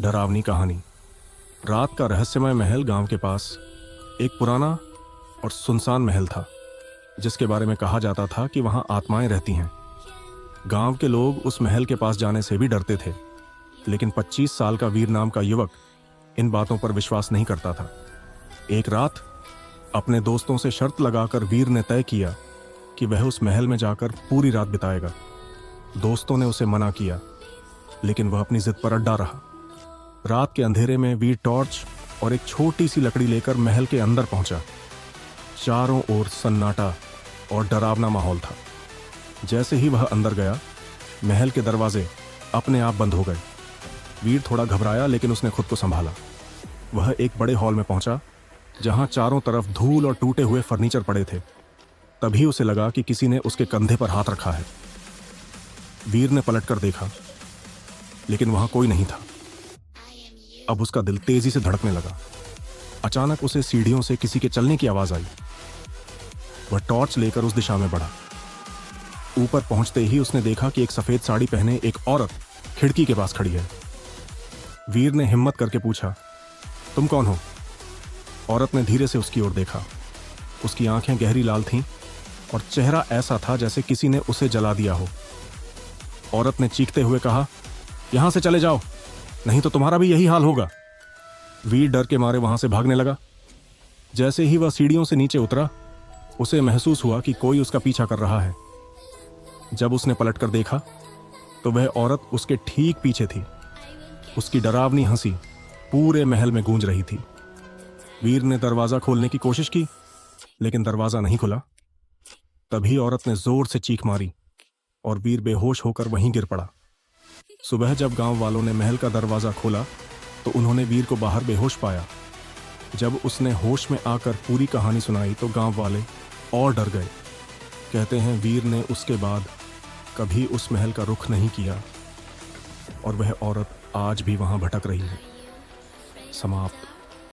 डरावनी कहानी। रात का रहस्यमय महल गांव के पास एक पुराना और सुनसान महल था, जिसके बारे में कहा जाता था कि वहां आत्माएं रहती हैं। गांव के लोग उस महल के पास जाने से भी डरते थे, लेकिन 25 साल का वीर नाम का युवक इन बातों पर विश्वास नहीं करता था। एक रात अपने दोस्तों से शर्त लगाकर वीर ने तय किया कि वह उस महल में जाकर पूरी रात बिताएगा। दोस्तों ने उसे मना किया, लेकिन वह अपनी जिद पर अड्डा रहा। रात के अंधेरे में वीर टॉर्च और एक छोटी सी लकड़ी लेकर महल के अंदर पहुंचा। चारों ओर सन्नाटा और डरावना माहौल था। जैसे ही वह अंदर गया, महल के दरवाजे अपने आप बंद हो गए। वीर थोड़ा घबराया, लेकिन उसने खुद को संभाला। वह एक बड़े हॉल में पहुंचा, जहां चारों तरफ धूल और टूटे हुए फर्नीचर पड़े थे। तभी उसे लगा कि किसी ने उसके कंधे पर हाथ रखा है। वीर ने पलटकर देखा, लेकिन वहां कोई नहीं था। अब उसका दिल तेजी से धड़कने लगा। अचानक उसे सीढ़ियों से किसी के चलने की आवाज आई। वह टॉर्च लेकर उस दिशा में बढ़ा। ऊपर पहुंचते ही उसने देखा कि एक सफेद साड़ी पहने एक औरत खिड़की के पास खड़ी है। वीर ने हिम्मत करके पूछा, तुम कौन हो? औरत ने धीरे से उसकी ओर देखा। उसकी आंखें गहरी लाल थीं और चेहरा ऐसा था जैसे किसी ने उसे जला दिया हो। औरत ने चीखते हुए कहा, यहां से चले जाओ, नहीं तो तुम्हारा भी यही हाल होगा। वीर डर के मारे वहां से भागने लगा। जैसे ही वह सीढ़ियों से नीचे उतरा, उसे महसूस हुआ कि कोई उसका पीछा कर रहा है। जब उसने पलटकर देखा, तो वह औरत उसके ठीक पीछे थी। उसकी डरावनी हंसी पूरे महल में गूंज रही थी। वीर ने दरवाजा खोलने की कोशिश की, लेकिन दरवाजा नहीं खुला। तभी औरत ने जोर से चीख मारी और वीर बेहोश होकर वहीं गिर पड़ा। सुबह जब गांव वालों ने महल का दरवाजा खोला, तो उन्होंने वीर को बाहर बेहोश पाया। जब उसने होश में आकर पूरी कहानी सुनाई, तो गांव वाले और डर गए। कहते हैं वीर ने उसके बाद कभी उस महल का रुख नहीं किया और वह औरत आज भी वहां भटक रही है। समाप्त।